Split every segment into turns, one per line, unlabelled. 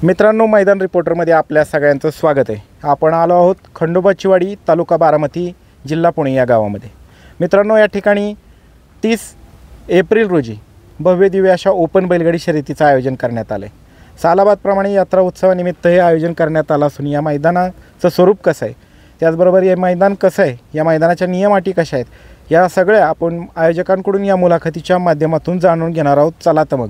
मित्रांनो, मैदान रिपोर्टरमध्ये आपल्या सगळ्यांचं स्वागत आहे। आपण आलो आहोत खंडोबाची वाडी, तालुका बारामती, जिल्हा पुणे या गावामध्ये। मित्रांनो, या ठिकाणी 30 एप्रिल रोजी भव्य दिव्य अशा ओपन बैलगाडी शर्यतीचं आयोजन करण्यात आलं आहे। सालाबादप्रमाणे यात्रा उत्सवानिमित्त हे आयोजन करण्यात आलं असून या मैदानाचं स्वरूप कसं आहे, त्याचबरोबर हे मैदान कसं आहे, या मैदानाच्या नियम अटी कशा आहेत, या सगळ्या आपण आयोजकांकडून या मुलाखतीच्या माध्यमातून जाणून घेणार आहोत। चला तर मग।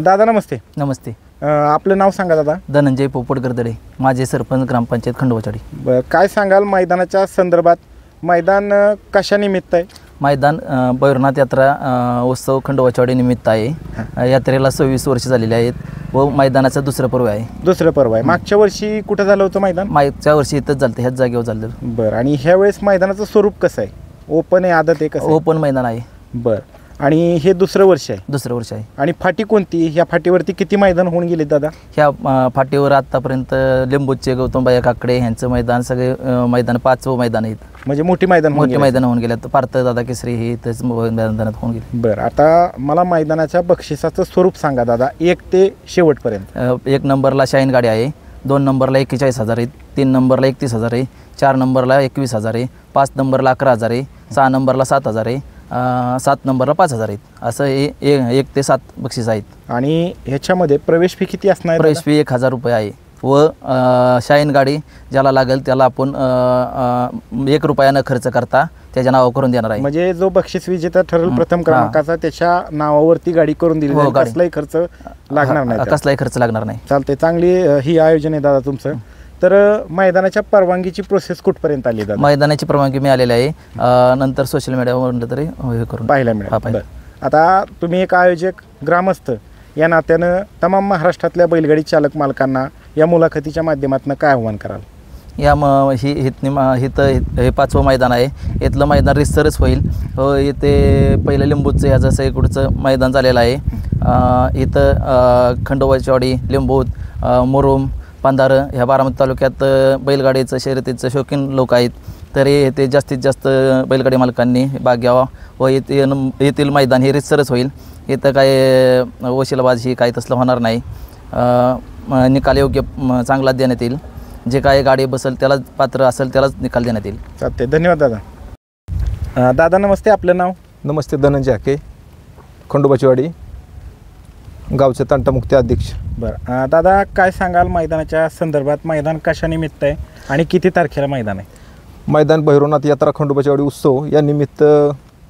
दादा नमस्ते।
नमस्ते।
आपलं नाव सांगा दादा।
धनंजय पोपट गरदडे, माझे सरपंच ग्रामपंचायत खंडोबाची।
काय सांगाल मैदानाच्या संदर्भात? मैदान कशानिमित्त आहे?
मैदान भैरवनाथ यात्रा उत्सव खंडोबाची निमित्त आहे। यात्रेला 26 वर्ष झालेली आहेत व मैदानाचं दुसरं पर्व आहे।
दुसरं पर्व आहे। मागच्या वर्षी कुठं झालं होतं मैदान?
मागच्या वर्षी इथंच झालं, ह्याच जागेवर झालं।
बरं, आणि ह्या वेळेस मैदानाचं स्वरूप कसं आहे? ओपन आहे, आदत आहे, कसं?
ओपन मैदान आहे।
बरं, आणि हे दुसरं वर्ष आहे?
दुसरं वर्ष आहे।
आणि फाटी कोणती? ह्या फाटीवरती किती मैदान होऊन गेले दादा?
ह्या फाटीवर आतापर्यंत लिंबूचे गौतमबाई काकडे यांचं मैदान, सगळे मैदान 5 मैदान आहेत।
म्हणजे मोठी मैदान
होऊन गेल्यात। पार्थ दादा केसरी हे इथंच मैदानात होऊन गेले।
बरं, आता मला मैदानाच्या बक्षिसाचं स्वरूप सांगा दादा, 1 ते शेवटपर्यंत।
1 नंबरला शाईन गाडी आहे, 2 नंबरला 41,000 आहे, 3 नंबरला 31,000 आहे, 4 नंबरला 21,000 आहे, 5 नंबरला 11,000 आहे, 6 नंबरला 7,000 आहे, 7 नंबरला 5,000 आहेत। असं 1 ते 7 बक्षीस आहेत। आणि
ह्याच्यामध्ये प्रवेश फी किती असणार?
प्रवेश फी 1,000 रुपये आहे व शाईन गाडी ज्याला लागेल त्याला आपण 1 रुपया न खर्च करता त्याच्या नावावर करून देणार आहे।
म्हणजे जो बक्षीस विजेता ठरेल प्रथम क्रमांकाचा त्याच्या नावावरती गाडी करून दिली जाईल, कसलाही खर्च लागणार नाही।
कसलाही खर्च लागणार नाही।
चालते, चांगली ही आयोजन आहे दादा तुमचं। तर मैदानाच्या परवानगीची प्रोसेस कुठपर्यंत आली दादा?
मैदानाची परवानगी मिळालेली आहे, नंतर सोशल मीडियावर म्हटलं तरी हे करून
पाहायला मिळालं। आता तुम्ही एक आयोजक, ग्रामस्थ या नात्यानं तमाम महाराष्ट्रातल्या बैलगाडी चालक मालकांना या मुलाखतीच्या माध्यमातून काय आव्हान कराल?
हे 5वं मैदान आहे। इथलं मैदान रितसरच होईल। इथे पहिलं लिंबूचं ह्याचं सगळीकडचं मैदान झालेलं आहे। इथं खंडोबाची वाडी, लिंबूत, मुरुम, पांधार ह्या बारामती तालुक्यात बैलगाडीचं शर्यतीचं शौकीन लोक आहेत। तरी ते जास्तीत जास्त बैलगाडी मालकांनी भाग घ्यावा व येथील मैदान हे रितसरच होईल। इथं काय वशिलाबाजी काही तसलं होणार नाही। निकाल योग्य चांगला देण्यात येईल। जे काय गाडी बसेल त्यालाच, पात्र असेल त्यालाच निकाल देण्यात येईल।
चालते, धन्यवाद दादा। दादा नमस्ते, आपलं नाव?
नमस्ते, धनंजय हाके, खंडोबाची वाडी, गावचे तंटामुक्ती अध्यक्ष।
बरं दादा, काय सांगाल मैदानाच्या संदर्भात? मैदान कशानिमित्त आहे आणि किती तारखेला मैदान आहे?
मैदान भैरवनाथ यात्रा खंडोबाची वाडी उत्सव या निमित्त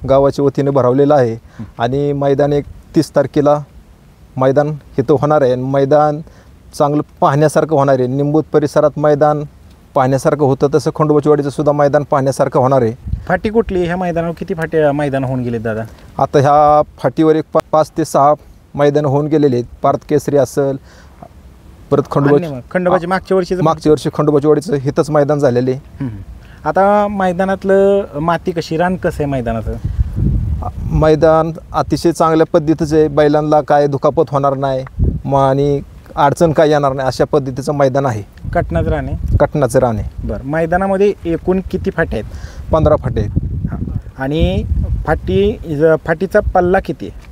गावाच्या वतीने भरवलेलं आहे आणि मैदान 30 तारखेला मैदान इथं होणार आहे। मैदान चांगलं पाहण्यासारखं होणार आहे। निंबूत परिसरात मैदान पाहण्यासारखं होतं, तसं खंडोबाची वाडीचं सुद्धा मैदान पाहण्यासारखं होणार आहे।
फाटी कुठली? ह्या मैदानावर किती फाटी मैदान होऊन गेले दादा?
आता ह्या फाटीवर 5 ते 6 मैदान होऊन गेलेले आहेत। पार्थ केसरी असेल, परत
खंडोबाची मागच्या वर्षी
खंडोबाची वाडीचं हिथंच मैदान झालेले।
आता मैदानातलं माती कशी, रान कसं आहे मैदानाचं?
मैदान अतिशय चांगल्या पद्धतीचं आहे। बैलांना काय दुखापत होणार नाही आणि अडचण काय येणार नाही अशा पद्धतीचं मैदान आहे।
कटनाचं रान आहे?
कटनाचं रान आहे।
बरं, मैदानामध्ये एकूण किती फाटे आहेत?
15 फाटे आहेत।
आणि फाटीचा पल्ला किती आहे?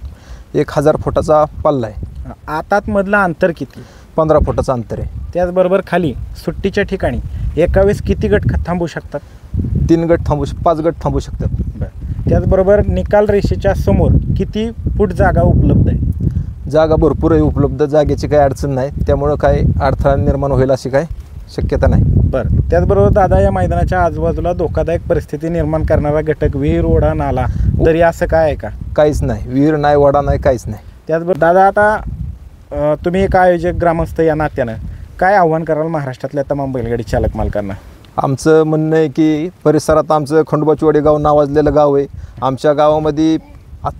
1000 फुटाचा पल्ला आहे।
आतातमधलं अंतर किती?
15 फुटाचं अंतर आहे।
त्याचबरोबर खाली सुट्टीच्या ठिकाणी एका वेळेस किती गट थांबू शकतात?
3 गट 5 गट थांबू शकतात।
बरं, त्याचबरोबर निकाल रेषेच्या समोर किती फूट जागा उपलब्ध आहे?
जागा भरपूर आहे उपलब्ध, जागेची काही अडचण नाही, त्यामुळं काही अडथळा निर्माण होईल अशी काही शक्यता नाही।
बरं, त्याचबरोबर दादा, या मैदानाच्या आजूबाजूला धोकादायक परिस्थिती निर्माण करणारा घटक, विहीर, ओढा, नाला, दरी असं काय आहे का?
काहीच नाही, विहीर नाही, ओढा नाही, काहीच नाही।
त्याचबरोबर दादा, आता तुम्ही एक आयोजक, ग्रामस्थ या नात्यानं काय आव्हान कराल महाराष्ट्रातल्या तमाम बैलगाडी चालक मालकांना?
आमचं म्हणणं आहे की परिसरात आमचं खंडोबाची वाडी गाव नावाजलेलं गाव आहे। आमच्या गावामध्ये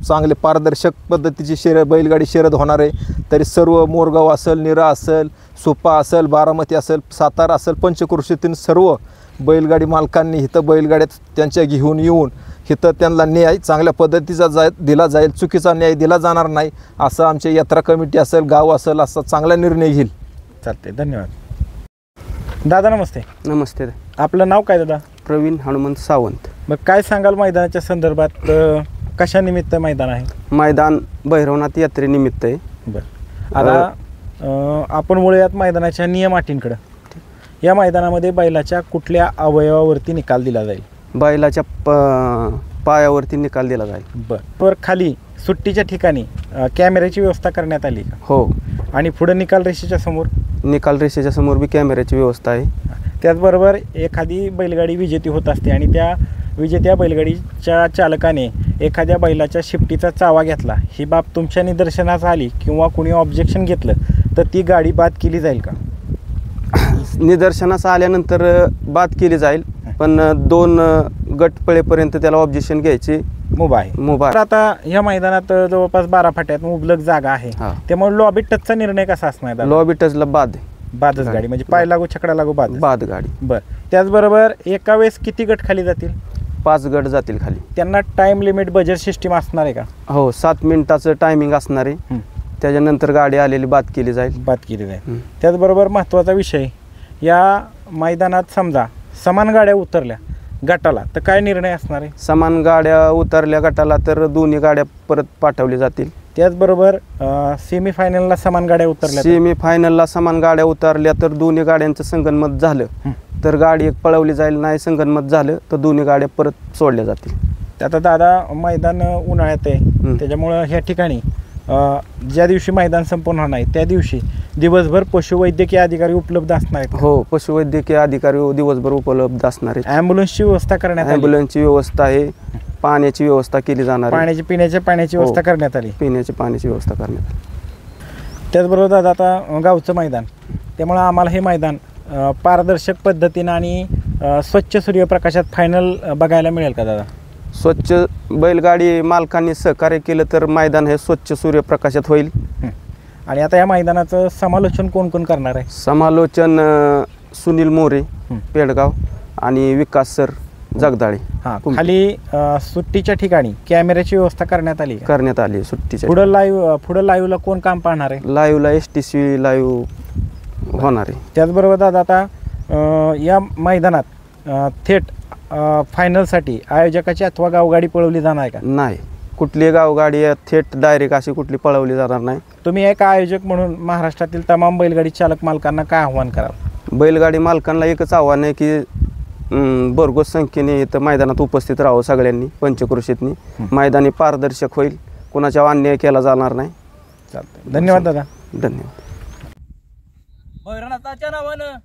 चांगले पारदर्शक पद्धतीची बैलगाडी शर्यत होणार आहे। तरी सर्व मोरगाव असेल, निरा असेल, सुपा असेल, बारामती असेल, सातारा असेल, पंचक्रोशीतील सर्व बैलगाडी मालकांनी इथं बैलगाड्यात त्यांच्या घेऊन येऊन इथं त्यांना न्याय चांगल्या पद्धतीचा दिला जाईल, चुकीचा न्याय दिला जाणार नाही असं आमची यात्रा कमिटी असेल, गाव असेल असा चांगला निर्णय घेईल।
चालते, धन्यवाद। दादा नमस्ते.
नमस्ते.
आपलं नाव काय दादा?
प्रवीण हनुमंत सावंत.
मग काय सांगाल मैदानाच्या संदर्भात? कशा निमित्त मैदान आहे?
मैदान भैरवनाथ यात्रेनिमित्त आहे.
बरं, आता आपण वळूयात मैदानाच्या नियम अटींकडं. या मैदानामध्ये बैलाच्या कुठल्या अवयवावरती निकाल दिला जाईल?
बैलाच्या पायावरती निकाल दिला जाईल.
बरं, खाली सुट्टीच्या ठिकाणी कॅमेऱ्याची व्यवस्था करण्यात आली का?
हो.
आणि पुढे निकाल रेषेच्या समोर?
निकाल रेषेच्या समोर बी कॅमेऱ्याची व्यवस्था आहे.
त्याचबरोबर एखादी बैलगाडी विजेती होत असते आणि त्या विजेत्या बैलगाडीच्या चालकाने एखाद्या बैलाच्या शिफ्टीचा चावा घेतला, ही बाब तुमच्या निदर्शनास आली किंवा कुणी ऑब्जेक्शन घेतलं तर ती गाडी बाद केली जाईल का?
निदर्शनास आल्यानंतर बाद केली जाईल, पण 2 गट पळेपर्यंत त्याला ऑब्जेक्शन घ्यायची
मुभा आहे. आता या मैदानात जवळपास 12 फाट्यात मुबलक जागा आहे, त्यामुळे लॉबी टचचा निर्णय कसा असणार?
लॉबी टचला बादच
गाडी, म्हणजे पाय लागू छकडा लागू बाद
गाडी.
बरं, त्याचबरोबर एका वेळेस किती गट खाली जातील?
5 गट जातील खाली.
त्यांना टाइम लिमिट बजेट सिस्टीम असणार आहे का?
हो, 7 मिनिटाचं टायमिंग असणार आहे. त्याच्यानंतर गाडी आलेली बाद केली जाईल.
त्याचबरोबर महत्त्वाचा विषय, या मैदानात समजा समान गाड्या उतरल्या गटाला तर काय निर्णय असणार आहे?
समान गाड्या उतरल्या गटाला तर दोन्ही गाड्या परत पाठवल्या जातील.
त्याचबरोबर सेमीफायनलला समान गाड्या उतरल्या,
सेमीफायनलला समान गाड्या उतरल्या तर दोन्ही गाड्यांचं संगनमत झालं तर गाडी एक पळवली जाईल, नाही संगनमत झालं तर दोन्ही गाड्या परत सोडल्या जातील.
आता दादा मैदान उन्हाळ्यात आहे, त्याच्यामुळं ह्या ठिकाणी ज्या दिवशी मैदान संपूर्ण होणार आहे त्या दिवशी दिवसभर पशुवैद्यकीय अधिकारी उपलब्ध असणार आहेत?
हो, पशुवैद्यकीय अधिकारी दिवसभर उपलब्ध असणार आहेत.
ॲम्ब्युलन्सची व्यवस्था करण्यात आली?
ॲम्ब्युलन्सची व्यवस्था आहे. पाण्याची व्यवस्था केली जाणार आहे.
पिण्याच्या पाण्याची व्यवस्था करण्यात आली?
पिण्याची पाण्याची व्यवस्था करण्यात आली.
त्याचबरोबर दादा आता गावचं मैदान, त्यामुळं आम्हाला हे मैदान पारदर्शक पद्धतीनं आणि स्वच्छ सूर्यप्रकाशात फायनल बघायला मिळेल का दादा?
स्वच्छ बैलगाडी मालकांनी सहकार्य केलं तर मैदान हे स्वच्छ सूर्यप्रकाशात होईल.
आणि आता या मैदानाचं समालोचन कोण कोण करणार आहे?
समालोचन सुनील मोरे पेडगाव आणि विकास सर जगदाळे.
खाली सुट्टीच्या ठिकाणी कॅमेऱ्याची व्यवस्था करण्यात आली?
करण्यात आली सुट्टीच्या.
पुढं लाईव्हला कोण काम पाहणार आहे?
लाईव्हला STC लाईव्ह होणार आहे.
त्याचबरोबर दादा आता या मैदानात थेट फायनलसाठी आयोजकाची अथवा गावगाडी पळवली जाणार आहे का?
नाही, कुठली गावगाडी थेट डायरेक्ट अशी कुठली पळवली जाणार नाही.
तुम्ही एक आयोजक म्हणून महाराष्ट्रातील तमाम बैलगाडी चालक मालकांना काय आव्हान कराल?
बैलगाडी मालकांना एकच आव्हान आहे की भरघोस संख्येने इथं मैदानात उपस्थित राहावं सगळ्यांनी, पंचक्रोशीतनी. मैदानी पारदर्शक होईल, कोणाच्या अन्याय केला जाणार नाही.
चालतं, धन्यवाद दादा.
धन्यवाद.
भैरवनाथाच्या नावानं